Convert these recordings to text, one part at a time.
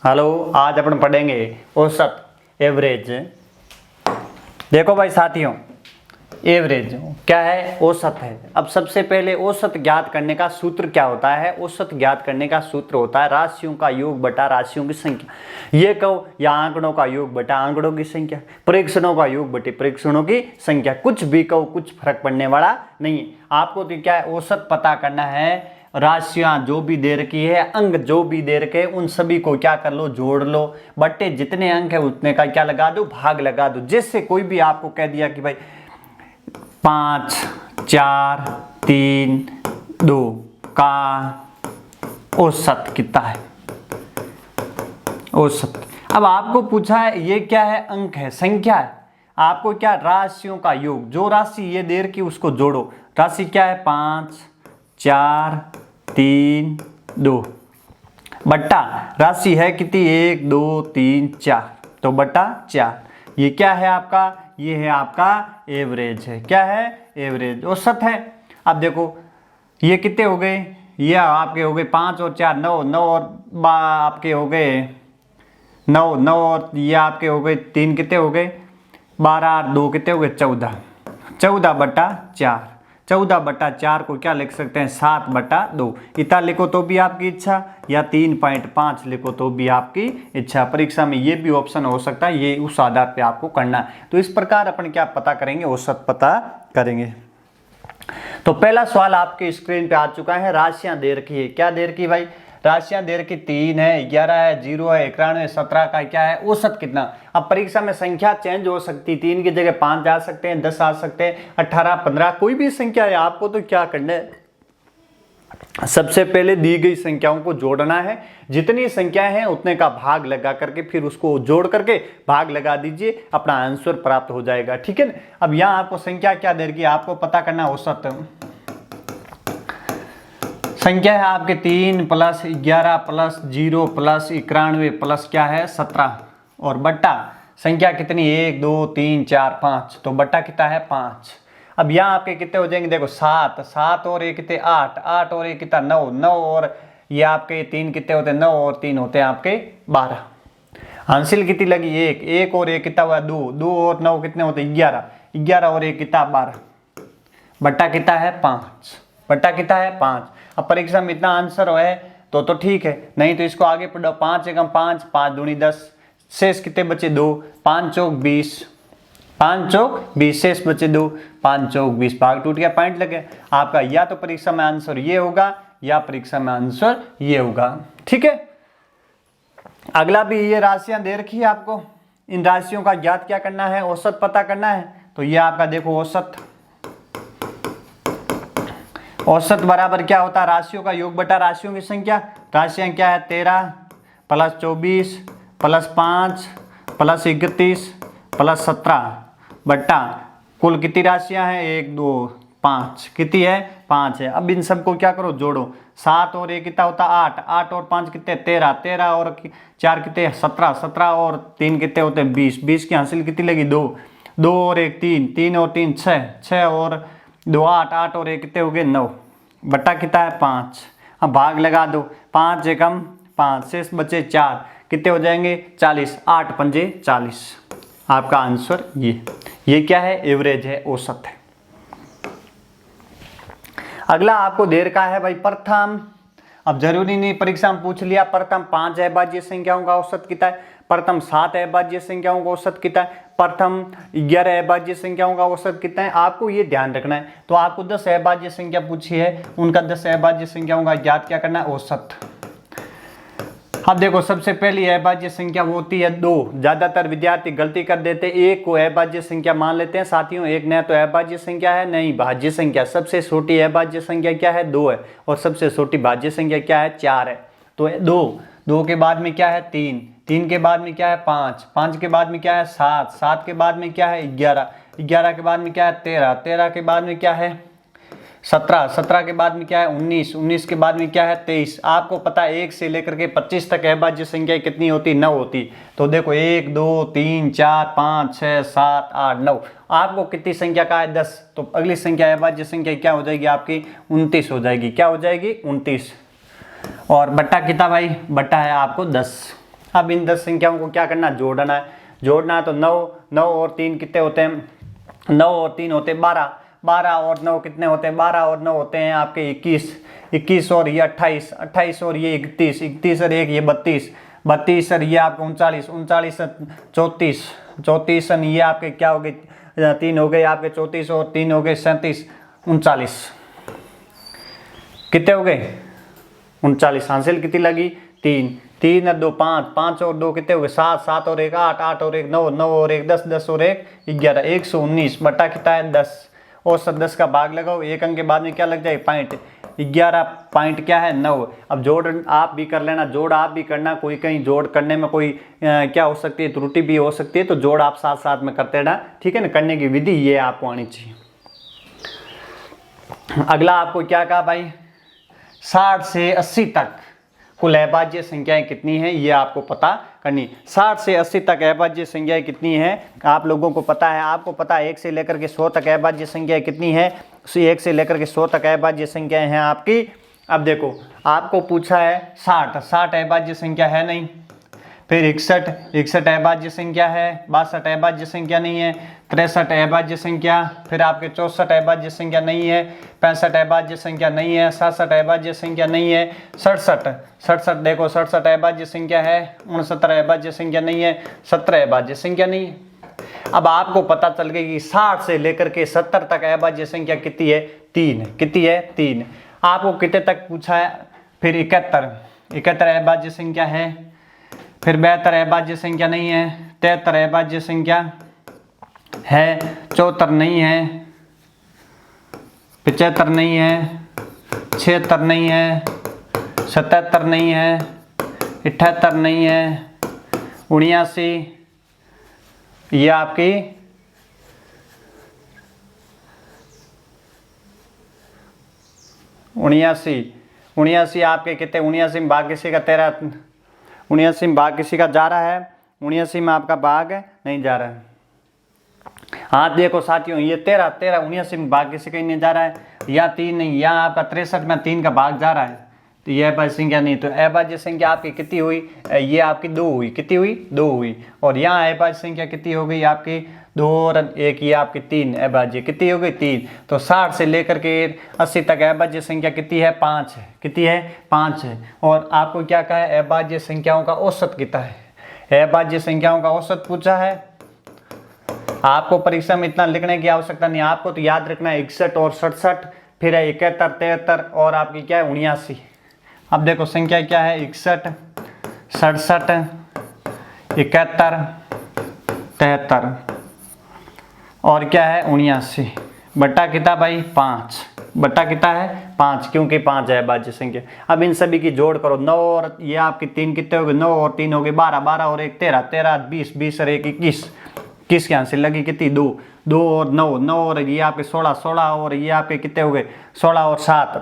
Hello, आज अपन पढ़ेंगे औसत, एवरेज। देखो भाई साथियों, एवरेज क्या है? औसत है। अब सबसे पहले औसत ज्ञात करने का सूत्र क्या होता है? औसत ज्ञात करने का सूत्र होता है राशियों का योग बटा राशियों की संख्या। ये कहो या आंकड़ों का योग बटा आंकड़ों की संख्या, परीक्षणों का योग बटे परीक्षणों की संख्या, कुछ भी कहो, कुछ फर्क पड़ने वाला नहीं है। आपको तो क्या है, औसत पता करना है। राशियां जो भी दे रखी है, अंक जो भी दे रखे, उन सभी को क्या कर लो, जोड़ लो, बट्टे जितने अंक है उतने का क्या लगा दो, भाग लगा दो। जैसे कोई भी आपको कह दिया कि भाई 5, 4, 3, 2 का औसत कितना है, औसत। अब आपको पूछा है ये क्या है, अंक है, संख्या है। आपको क्या, राशियों का योग, जो राशि ये दे रखी उसको जोड़ो। राशि क्या है, 5, 4, 3, 2 बट्टा राशि है कितनी, 1, 2, 3, 4, तो बट्टा 4। ये क्या है आपका, ये है आपका एवरेज है। क्या है, एवरेज, औसत है। अब देखो ये कितने हो गए, ये आपके हो गए 5 और 4 9, 9 और आपके हो गए 9, 9 और ये आपके हो गए 3, कितने हो गए 12 और 2 कितने हो गए 14, 14 बट्टा 4। 14 बट्टा 4 को क्या लिख सकते हैं, 7 बट्टा 2। इतना लिखो तो भी आपकी इच्छा, या 3.5 लिखो तो भी आपकी इच्छा। परीक्षा में ये भी ऑप्शन हो सकता है, ये उस आधार पे आपको करना है। तो इस प्रकार अपन क्या पता करेंगे, औसत पता करेंगे। तो पहला सवाल आपके स्क्रीन पे आ चुका है। राशियां दे रखी है, क्या दे रखी भाई, राशियां दे रखी 3 है, 11 है, 0 है, 91, 17 का क्या है, औसत कितना। अब परीक्षा में संख्या चेंज हो सकती, 3 की जगह 5 आ सकते हैं, 10 आ सकते हैं, 18, 15, कोई भी संख्या है। आपको तो क्या करना है, सबसे पहले दी गई संख्याओं को जोड़ना है। जितनी संख्याएं हैं उतने का भाग लगा करके फिर उसको जोड़ करके भाग लगा दीजिए, अपना आंसर प्राप्त हो जाएगा। ठीक है ना। अब यहां आपको संख्या क्या दे रही है, आपको पता करना औसत। संख्या है आपके 3 प्लस 11 प्लस 0 प्लस 91 प्लस क्या है 17, और बट्टा संख्या कितनी, 1, 2, 3, 4, 5, तो बट्टा कितना है 5। अब यहाँ आपके कितने हो जाएंगे, देखो 7, 7 और 1 कितने 8, 8 और 1 कितना 9, 9 और ये आपके 3 कितने होते हैं 9 और 3 होते हैं आपके 12। हासिल कितनी लगी, 1, 1 और 1 कितना हुआ 2, 2 और 9 कितने होते हैं 11, 11 और 1 कितना 12, बट्टा कितना है 5, बट्टा कितना है 5। अब परीक्षा में इतना आंसर है तो ठीक है, नहीं तो इसको आगे पढ़ो। 5 एकम 5, 5 दूनी 10, शेष कितने बचे 2, 5 चौक 20, 5 चौक 20, शेष बचे 2, 5 चौक 20, भाग टूट गया, पॉइंट लगे आपका। या तो परीक्षा में आंसर ये होगा या परीक्षा में आंसर ये होगा। ठीक है। अगला भी ये राशियां दे रखी है आपको, इन राशियों का ज्ञात क्या करना है, औसत पता करना है। तो ये आपका देखो औसत, औसत बराबर क्या होता है, राशियों का योग बटा राशियों की संख्या। राशियां क्या है, 13 प्लस 24 प्लस 5 प्लस 31 प्लस 17 बट्टा कुल कितनी राशियां हैं, 1, 2, 5, कितनी है 5 है। अब इन सबको क्या करो, जोड़ो। 7 और 1 कितना होता है 8, 8 और 5 कितने 13, 13 और 4 कितने 17, 17 और 3 कितने होते हैं 20, 20 की हासिल कितनी लगी 2, 2 और 1 3, 3 और 3 6, 6 और 2 8, 8 और 1 कितने हो गए 9, बट्टा कितना है 5। अब भाग लगा दो, 5 एकम 5, शेष बचे 4, कितने हो जाएंगे 40, 8 पंजे 40। आपका आंसर ये क्या है, एवरेज है, औसत है। अगला आपको देर का है भाई प्रथम। अब जरूरी नहीं परीक्षा में पूछ लिया, प्रथम 5 अभाज्य संख्याओं का औसत कितना है, प्रथम 7 अभाज्य संख्याओं का औसत कितना है, प्रथम 11 अभाज्य संख्याओं का औसत कितना है, आपको ये ध्यान रखना है। तो आपको 10 अभाज्य संख्या पूछी है, उनका 10 अभाज्य संख्याओं का ज्ञात क्या करना है, औसत। अब देखो सबसे पहली अभाज्य संख्या वो होती है 2। ज्यादातर विद्यार्थी गलती कर देते, एक को अभाज्य संख्या मान लेते हैं साथियों। एक न तो अभाज्य संख्या है नहीं भाज्य संख्या। सबसे छोटी अभाज्य संख्या क्या है 2 है, और सबसे छोटी भाज्य संख्या क्या है 4 है। तो 2, 2 के बाद में क्या है 3, 3 के बाद में क्या है 5, 5 के बाद में क्या है 7, 7 के बाद में क्या है 11, 11 के बाद में क्या है 13, 13 के बाद में क्या है 17, 17 के बाद में क्या है 19, 19 के बाद में क्या है 23। आपको पता है 1 से लेकर के 25 तक अभाज्य संख्या कितनी होती, 9 होती। तो देखो 1, 2, 3, 4, 5, 6, 7, 8, 9, आपको कितनी संख्या का है 10। तो अगली संख्या अभाज्य संख्या क्या हो जाएगी आपकी 29 हो जाएगी। क्या हो जाएगी 29। और बट्टा कितना भाई, बट्टा है आपको 10। अब इन 10 संख्याओं को क्या करना, जोड़ना है। जोड़ना है तो 9 और 3 कितने होते हैं, 9 और 3 होते हैं 12, 12 और 9 कितने होते हैं, 12 और 9 होते हैं आपके 21, 21 और ये 28, 28 और ये 31, 31 और एक ये 32, 32 और ये आपको 39, 39 34, 34 और ये आपके क्या हो गए, 3 हो गए आपके 34 और 3 हो गए 37, 39, कितने हो गए 39। हासिल कितनी लगी, 3, 3 और 2 5, 5 और 2 कितने हो गए 7, 7 और 1 8, 8 और 1 9, 9 और 1 10, 10 और 1 11, 119 बटा कितना है 10, और 10 का भाग लगाओ, एक अंक के बाद में क्या लग जाए पॉइंट, 11 पॉइंट क्या है 9। अब जोड़ आप भी कर लेना, जोड़ आप भी करना, कोई कहीं जोड़ करने में कोई क्या हो सकती है, त्रुटि भी हो सकती है, तो जोड़ आप साथ साथ में करते रहना, ठीक है ना। करने की विधि ये आपको आनी चाहिए। अगला आपको क्या कहा भाई, 60 से 80 तक कुल अभाज्य संख्याएं कितनी हैं ये आपको पता करनी। 60 से 80 तक अभाज्य संख्याएं कितनी हैं आप लोगों को पता है, आपको पता है 1 से लेकर के 100 तक अभाज्य संख्याएं कितनी है, 1 से लेकर के 100 तक अभाज्य संख्याएं हैं आपकी। अब देखो आपको पूछा है 60 अभाज्य संख्या है नहीं, फिर 61 अभाज्य संख्या है, 62 अभाज्य संख्या नहीं है, 63 अभाज्य संख्या, फिर आपके 64 अभाज्य संख्या नहीं है, 65 अभाज्य संख्या नहीं है, 67 अभाज्य संख्या नहीं है, 67 देखो 67 अभाज्य संख्या है, 69 अभाज्य संख्या नहीं है, 17 अभाज्य संख्या नहीं है। अब आपको पता चल गई कि 60 से लेकर के 70 तक अभाज्य संख्या कितनी है, 3। कितनी है, 3। आपको कितने तक पूछा है, फिर 71 अभाज्य संख्या है, फिर 72 अभाज्य संख्या नहीं है, 73 अभाज्य संख्या है, 74 नहीं है, 75 नहीं है, 76 नहीं है, 77 नहीं है, 78 नहीं है, 79 ये आपकी 79 आपके कितने, 79 में भाग किसी का 13, 79 में भाग किसी का जा रहा है, 79 में आपका भाग नहीं जा रहा है। हाँ देखो साथियों ये 13 79 में भाग किसी का नहीं जा रहा है, या 3 नहीं, या आपका 63 में 3 का भाग जा रहा है, तो यह अभाज्य संख्या नहीं। तो अभाज्य संख्या आपकी कितनी हुई, ये आपकी 2 हुई, कितनी हुई 2 हुई, और यहाँ अभाज्य संख्या कितनी हो गई आपकी 2 और 1, ये आपकी 3 अभाज्य कितनी हो गई 3। तो 60 से लेकर के 80 तक अभाज्य संख्या कितनी है 5 है, कितनी है 5 है। और आपको क्या कहा है, अभाज्य संख्याओं का औसत कितना है, अभाज्य संख्याओं का औसत पूछा है। आपको परीक्षा में इतना लिखने की आवश्यकता नहीं, आपको तो याद रखना है 61 और 67, फिर है 71 73 और आपकी क्या है 79। अब देखो संख्या क्या है 61 67 71 73 और क्या है 79 बट्टा कितना भाई 5, बट्टा कितना है 5, क्योंकि 5 है अभाज्य संख्या। अब इन सभी की जोड़ करो, 9 और ये आपकी 3 कितने हो गए, 9 और 3 हो गए 12, 12 और 1 13, 13 20, 20 और 1 21, 21 के हासिल लगी कितनी 2, 2 और 9, 9 और ये आपके 16, 16 और ये आपके कितने हो गए 16 और 7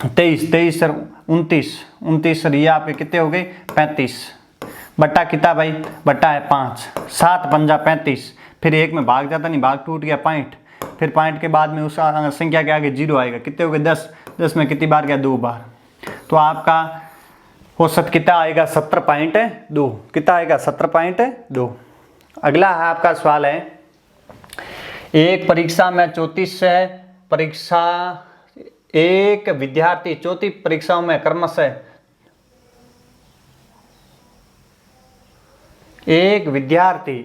23, 23 और 29, 29 और ये आपके कितने हो गए 35, बट्टा कितना भाई बट्टा है 5, 7 पंजा 35, फिर 1 में भाग जाता नहीं, भाग टूट गया पॉइंट, फिर पॉइंट के बाद में उस संख्या के आगे 0 आएगा, कितने हो गए 10, 10 में कितनी बार गया 2 बार, तो आपका औसत कितना आएगा 70.2, कितना आएगा 70.2। अगला है आपका सवाल है, एक परीक्षा में 34 परीक्षा, एक विद्यार्थी 34 परीक्षाओं में क्रमशः एक विद्यार्थी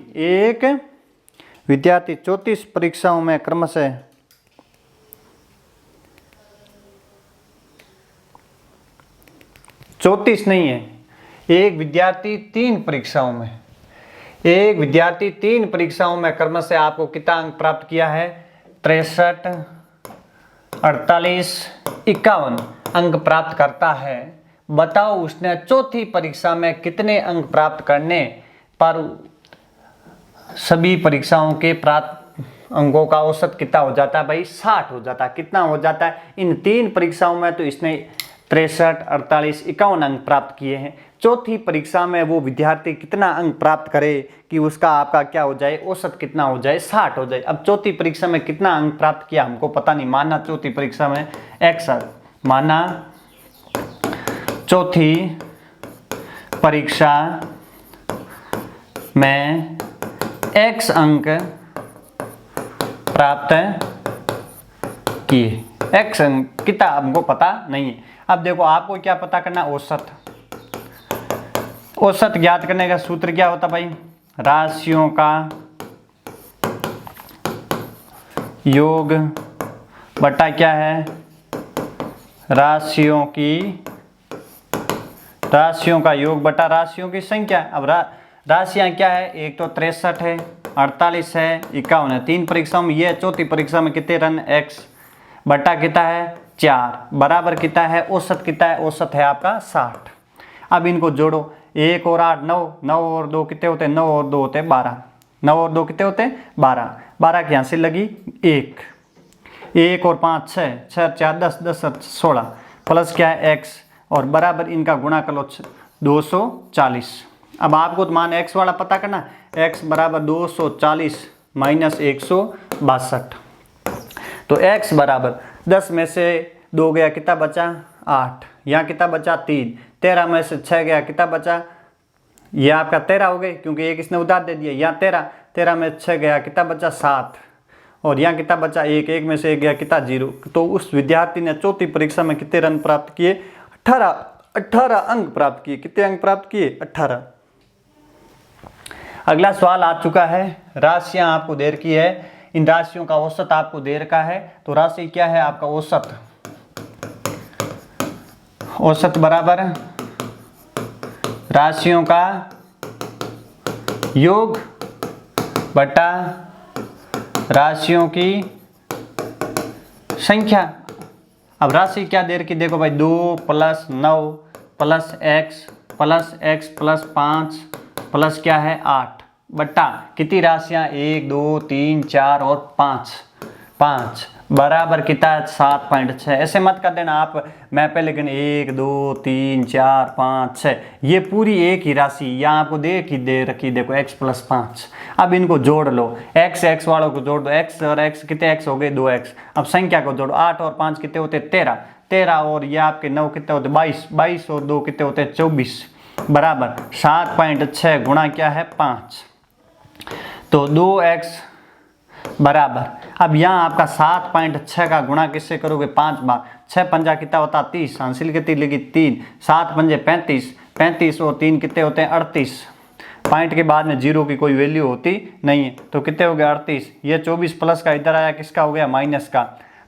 34 परीक्षाओं में क्रमशः चौंतीस नहीं है, एक विद्यार्थी 3 परीक्षाओं में, एक विद्यार्थी 3 परीक्षाओं में क्रमशः आपको कितना अंक प्राप्त किया है 63 48 51 अंक प्राप्त करता है। बताओ उसने चौथी परीक्षा में कितने अंक प्राप्त करने पर सभी परीक्षाओं के प्राप्त अंकों का औसत कितना हो जाता है भाई 60 हो जाता है। कितना हो जाता है, इन 3 परीक्षाओं में तो इसने 63 48 51 अंक प्राप्त किए हैं, चौथी परीक्षा में वो विद्यार्थी कितना अंक प्राप्त करे कि उसका आपका क्या हो जाए औसत कितना हो जाए 60 हो जाए। अब चौथी परीक्षा में कितना अंक प्राप्त किया हमको पता नहीं, माना चौथी परीक्षा में x, माना चौथी परीक्षा में x अंक प्राप्त किए। x अंक कितना हमको पता नहीं है। अब देखो आपको क्या पता करना, औसत। औसत ज्ञात करने का सूत्र क्या होता भाई, राशियों का योग बटा क्या है, राशियों का योग बटा राशियों की संख्या। अब राशियां क्या है, एक तो 63 है, 48 है, 51 है। 3 परीक्षाओं में, ये चौथी परीक्षा में कितने रन, x बटा कितना है 4 बराबर कितना है, औसत कितना है, औसत है आपका 60। अब इनको जोड़ो, 1 और 8 9, 9 और 2 कितने होते हैं, 9 और 2 होते हैं 12, 9 और 2 कितने होते हैं 12, 12 की यहाँ से लगी 1 और 5 6, 6 4 10, 10 16 प्लस क्या है x और बराबर इनका गुणा कर लो 240। अब आपको तो मान x वाला पता करना, x बराबर 240 माइनस 162। तो x बराबर 10 में से 2 गया कितना बचा 8, यहाँ कितना बचा 3, 13 में से 6 गया कितना बचा, ये आपका 13 हो गए क्योंकि एक इसने उधार दे दिया। यहाँ 13 में 6 गया कितना बचा 7, और यहाँ कितना बचा 1, 1 में से 1 गया कितना 0। तो उस विद्यार्थी ने चौथी परीक्षा में कितने रन प्राप्त किए, 18 अंक प्राप्त किए। कितने अंक प्राप्त किए, 18। अगला सवाल आ चुका है, राशियां आपको दे रखी है, इन राशियों का औसत आपको दे रखा है। तो राशि क्या है आपका औसत, औसत बराबर राशियों का योग बटा राशियों की संख्या। अब राशि क्या दे रखी, देखो भाई 2 + 9 + x + 5 प्लस क्या है 8 बट्टा कितनी राशियां 1 2 3 4 और 5 बराबर कितना 7.6। ऐसे मत कर देना आप, मैं पहले कहना 1 2 3 4 5 6, ये पूरी एक ही राशि यहाँ आपको दे रखी, देखो x + 5। अब इनको जोड़ लो, x वालों को जोड़ दो, x और x कितने x हो गए 2x। अब संख्या को जोड़ो, 8 और 5 कितने होते 13 और ये आपके 9 कितने होते 22 और 2 कितने होते 24 बराबर 7.6 गुणा क्या है 5, तो 2x बराबर। अब यहाँ आपका 7.6 का गुणा किससे करोगे 5 बार, 6 पंजा कितना होता 30, हासिल कितनी लगी 3, 7 पंजे 35 और 3 कितने होते हैं 38। पॉइंट के बाद में जीरो की कोई वैल्यू होती नहीं है, तो कितने हो गए 38। ये 24 प्लस का इधर आया किसका हो गया माइनस का,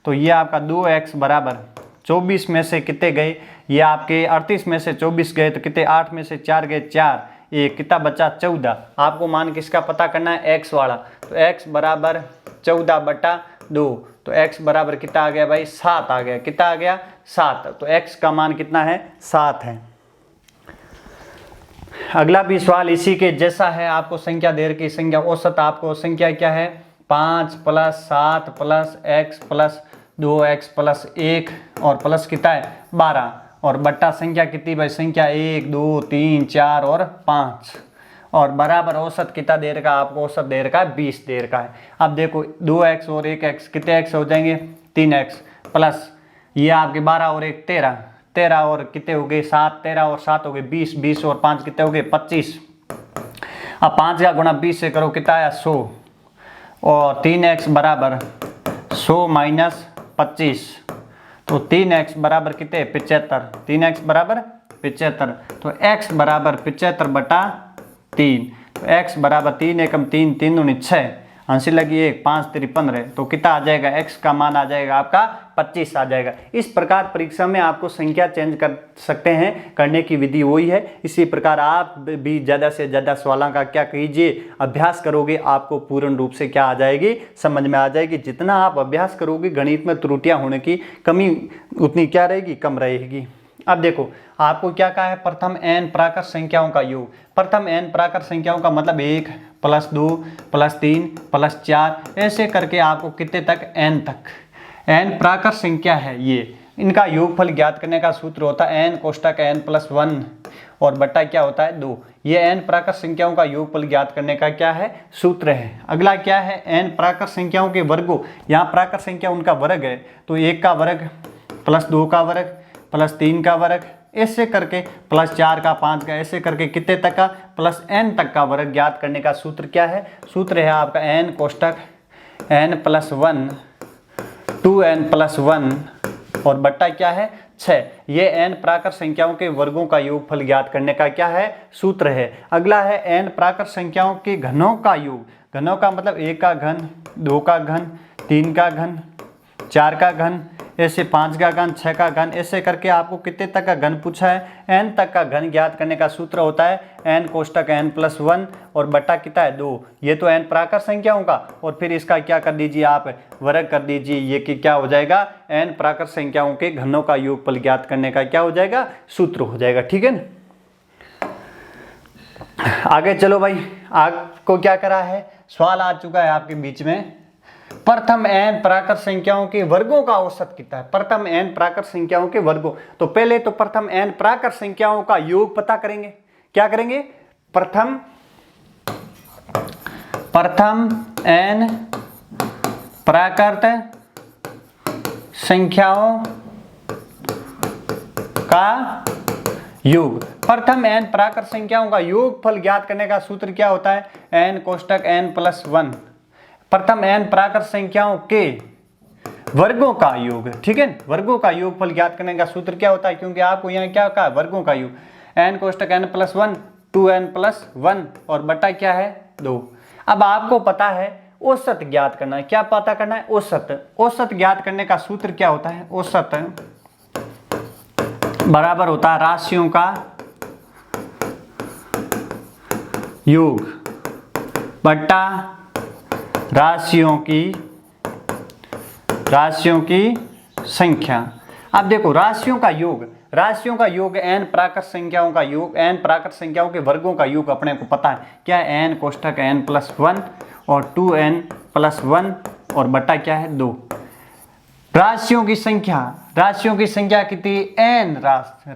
तो ये आपका 2x बराबर 24 में से कितने गए, ये आपके 38 में से 24 गए, तो कितने 8 में से 4 गए 4, एक कितना बचा 14। आपको मान किसका पता करना है x वाला, तो x बराबर 14/2, तो x बराबर कितना आ गया भाई 7 आ गया, कितना आ गया 7, तो x का मान कितना है 7 है। अगला भी सवाल इसी के जैसा है, आपको संख्या दे रखी, संख्या औसत आपको संख्या क्या है 5 + 7 + x + 2x + 1 और प्लस कितना है 12 और बट्टा संख्या कितनी भाई, संख्या 1 2 3 4 और 5 और बराबर औसत कितना दे रखा आपको, औसत दे रखा है 20 दे रखा है। अब देखो 2x और 1x कितने x हो जाएंगे 3x प्लस ये आपके 12 और 1 13 और कितने हो गए 7, 13 और 7 हो गए 20 और 5 कितने हो गए 25। अब 5 का गुणा 20 से करो कितना आया 100 और 3x बराबर 100 माइनस 25, तो 3x बराबर कितने 75, 3x बराबर 75, तो x बराबर 75/3, तो x बराबर 3 एकम 3 3 दूनी 6, हासिल लगी 1 5 3 15, तो कितना आ जाएगा x का मान आ जाएगा आपका 25 आ जाएगा। इस प्रकार परीक्षा में आपको संख्या चेंज कर सकते हैं, करने की विधि वही है। इसी प्रकार आप भी ज़्यादा से ज़्यादा सवालों का क्या कीजिए अभ्यास करोगे, आपको पूर्ण रूप से क्या आ जाएगी समझ में आ जाएगी। जितना आप अभ्यास करोगे गणित में त्रुटियां होने की कमी उतनी क्या रहेगी कम रहेगी। अब देखो आपको क्या कहा है, प्रथम n प्राकृत संख्याओं का योग। प्रथम n प्राकृत संख्याओं का मतलब 1 + 2 + 3 + 4 ऐसे करके आपको कितने तक n तक n प्राकृत संख्या है, ये इनका योगफल ज्ञात करने का सूत्र होता है n कोष्टक n + 1 और बट्टा क्या होता है 2। ये n प्राकृत संख्याओं का योगफल ज्ञात करने का क्या है सूत्र है। अगला क्या है n प्राकृत संख्याओं के वर्गों, यहाँ प्राकृत संख्या उनका वर्ग है, तो 1 का वर्ग + 2 का वर्ग + 3 का वर्ग ऐसे करके प्लस 4 का 5 का ऐसे करके कितने तक का प्लस n तक का वर्ग ज्ञात करने का सूत्र क्या है? सूत्र है आपका n कोष्टक n+1 2n+1 और बट्टा क्या है 6। ये n प्राकृत संख्याओं के वर्गों का योगफल ज्ञात करने का क्या है? सूत्र है। अगला है n प्राकृत संख्याओं के घनों का योग। घनों का मतलब 1 का घन, 2 का घन, 3 का घन, 4 का घन, ऐसे 5 का घन, 6 का घन, ऐसे करके आपको कितने तक का घन पूछा है? n तक का घन ज्ञात करने का सूत्र होता है n कोष्टक n+1 और बट्टा कितना है 2। ये तो n प्राकृत संख्याओं का, और फिर इसका क्या कर दीजिए आप वर्ग कर दीजिए। ये कि क्या हो जाएगा? n प्राकृत संख्याओं के घनों का योगफल ज्ञात करने का क्या हो जाएगा? सूत्र हो जाएगा। ठीक है ना। आगे चलो भाई, आपको क्या करा है? सवाल आ चुका है आपके बीच में, प्रथम n प्राकृत संख्याओं के वर्गों का औसत कितना है? प्रथम n प्राकृत संख्याओं के वर्गों। तो पहले तो प्रथम n प्राकृत संख्याओं का योग पता करेंगे। क्या करेंगे? प्रथम n प्राकृत संख्याओं का योग। प्रथम n प्राकृत संख्याओं का योगफल ज्ञात करने का सूत्र क्या होता है? n कोष्टक n+1 प्रथम n प्राकृत संख्याओं के वर्गों का योग। ठीक है, वर्गों का योगफल ज्ञात करने का सूत्र क्या होता है? क्योंकि आपको यहाँ क्या कहा? वर्गों का योग। n कोष्टक n+1 2n+1 और बटा क्या है 2। अब आपको पता है औसत ज्ञात करना है। क्या पता करना है? औसत। औसत ज्ञात करने का सूत्र क्या होता है? औसत बराबर होता है राशियों का योग बट्टा राशियों की संख्या। अब देखो राशियों का योग n प्राकृत संख्याओं का योग, n प्राकृत संख्याओं के वर्गों का योग अपने को पता है क्या है? n कोष्टक n+1 और 2n+1 और बटा क्या है 2। राशियों की संख्या कितनी? n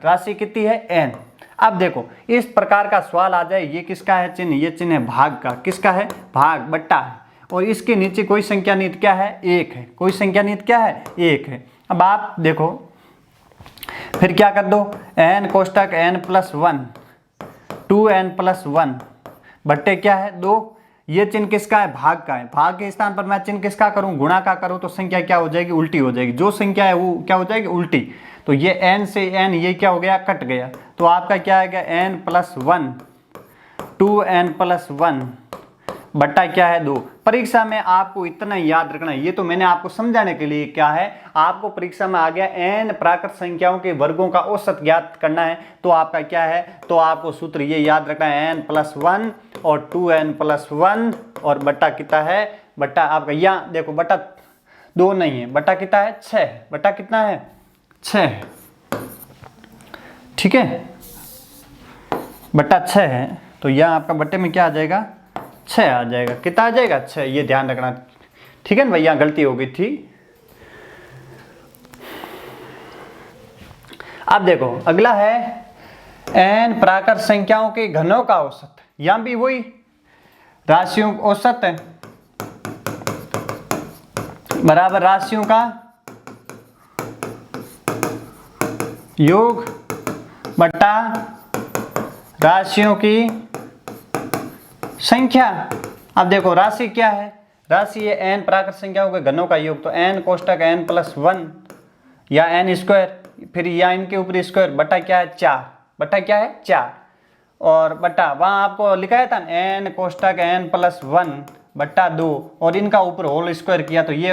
राशि कितनी है? n। अब देखो इस प्रकार का सवाल आ जाए, ये किसका है चिन्ह? ये चिन्ह है भाग का। किसका है? भाग बट्टा है, और इसके नीचे कोई संख्या निहित क्या है? 1 है। कोई संख्या निहित क्या है? 1 है। अब आप देखो फिर क्या कर दो? n कोष्टक n+1 2n+1 बट्टे क्या है 2। ये चिन्ह किसका है? भाग का है। भाग के स्थान पर मैं चिन्ह किसका करूं? गुणा का करूं तो संख्या क्या हो जाएगी? उल्टी हो जाएगी। जो संख्या है वो क्या हो जाएगी? उल्टी। तो ये n से n ये क्या हो गया? कट गया। तो आपका क्या आएगा? n+1 2n+1 बट्टा क्या है 2। परीक्षा में आपको इतना याद रखना है, ये तो मैंने आपको समझाने के लिए क्या है, आपको परीक्षा में आ गया n प्राकृत संख्याओं के वर्गों का औसत ज्ञात करना है। तो आपका क्या है? तो आपको सूत्र ये याद रखना है n+1 और 2n+1 और बट्टा कितना है? बट्टा आपका यहाँ देखो बट्टा 2 नहीं है, बट्टा कितना है? 6। बट्टा कितना है? 6। ठीक है, बट्टा 6 है। तो यहाँ आपका बट्टे में क्या आ जाएगा? 6 आ जाएगा। कितना आ जाएगा? 6। ये ध्यान रखना। ठीक है ना भाई, यहाँ गलती हो गई थी। अब देखो अगला है n प्राकृत संख्याओं के घनों का औसत। यहाँ भी वही राशियों औसत है बराबर राशियों का योग बट्टा राशियों की संख्या। अब देखो राशि क्या है? राशि है n प्राकृत संख्याओं के घनों का योग। तो n कोष्टक n+1 या n स्क्वायर, फिर या इनके ऊपर स्क्वायर बट्टा क्या है? 4। बट्टा क्या है? 4 और बट्टा वहाँ आपको लिखाया था n कोष्टक n+1 बट्टा 2 और इनका ऊपर होल स्क्वायर किया। तो ये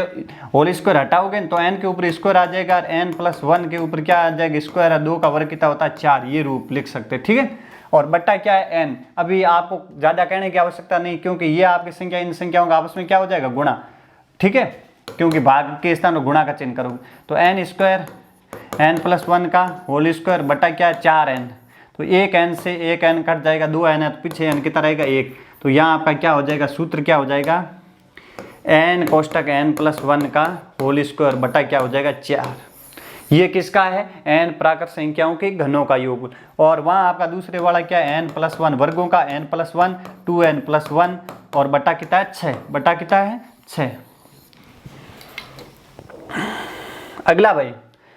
होल स्क्वायर हटाओगे तो n के ऊपर स्क्वायर आ जाएगा और n+1 के ऊपर क्या आ जाएगा? स्क्वायर है। 2 का वर्ग कितना होता है? 4। ये रूप लिख सकते हैं। ठीक है, और बट्टा क्या है? n। अभी आपको ज़्यादा कहने की आवश्यकता नहीं, क्योंकि ये आपकी संख्या इन संख्याओं का आपस में क्या हो जाएगा? गुणा। ठीक है, क्योंकि भाग के स्थान पर गुणा का चिन्ह करोगे। तो n स्क्वायर n+1 का होल स्क्वायर बट्टा क्या है? 4n। तो 1n से 1n कट जाएगा, 2n है तो पीछे n कितना रहेगा? 1। तो यहाँ आपका क्या हो जाएगा? सूत्र क्या हो जाएगा? n कोष्टक n+1 का होल स्क्वायर बट्टा क्या हो जाएगा? 4। ये किसका है? n प्राकृत संख्याओं के घनों का योग। और वहाँ आपका दूसरे वाला क्या है? n+1 वर्गों का n+1 2n+1 और बट्टा कितना है? 6। बट्टा कितना है? 6। अगला भाई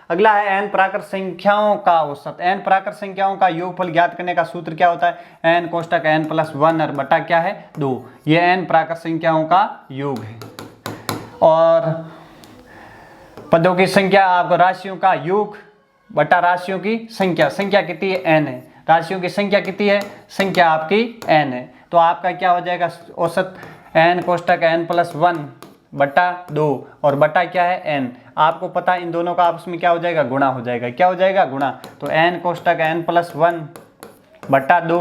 अगला है n प्राकृत संख्याओं का औसत। n प्राकृत संख्याओं का योगफल ज्ञात करने का सूत्र क्या होता है? n कोष्टक n प्लस 1 और बटा क्या है 2। ये n प्राकृत संख्याओं का योग है। और पदों की संख्या आपको राशियों का योग बटा राशियों की संख्या। संख्या कितनी है? n है। राशियों की संख्या कितनी है? संख्या आपकी n है। तो आपका क्या हो जाएगा औसत? n कोष्टक n प्लस 1 बटा 2 और बटा क्या है n। आपको पता है इन दोनों का आपस में क्या हो जाएगा? गुणा हो जाएगा। क्या हो जाएगा? गुणा। तो n कोष्टक n प्लस 1 बटा 2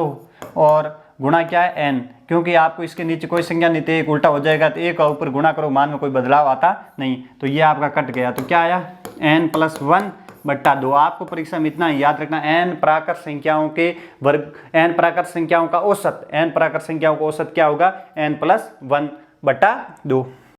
और गुणा क्या है n, क्योंकि आपको इसके नीचे कोई संख्या नहीं थी, एक उल्टा हो जाएगा तो एक का ऊपर गुणा करो, मान में कोई बदलाव आता नहीं। तो ये आपका कट गया। तो क्या आया? n प्लस 1 बट्टा 2। आपको परीक्षा में इतना याद रखना, n प्राकृत संख्याओं के वर्ग, n प्राकृत संख्याओं का औसत, n प्राकृत संख्याओं का औसत क्या होगा? n प्लस 1 बट्टा 2।